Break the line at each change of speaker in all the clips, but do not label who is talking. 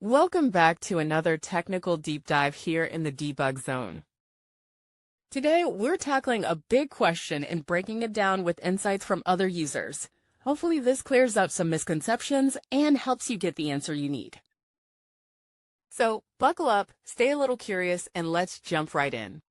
Welcome back to another technical deep dive here in the debug zone. Today, we're tackling a big question and breaking it down with insights from other users. Hopefully this clears up some misconceptions and helps you get the answer you need. So buckle up, stay a little curious, and let's jump right in.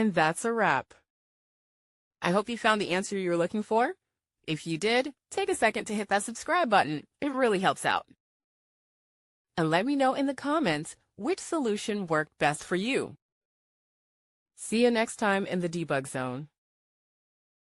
And that's a wrap. I hope you found the answer you were looking for. If you did, take a second to hit that subscribe button. It really helps out. And let me know in the comments which solution worked best for you. See you next time in the debug zone.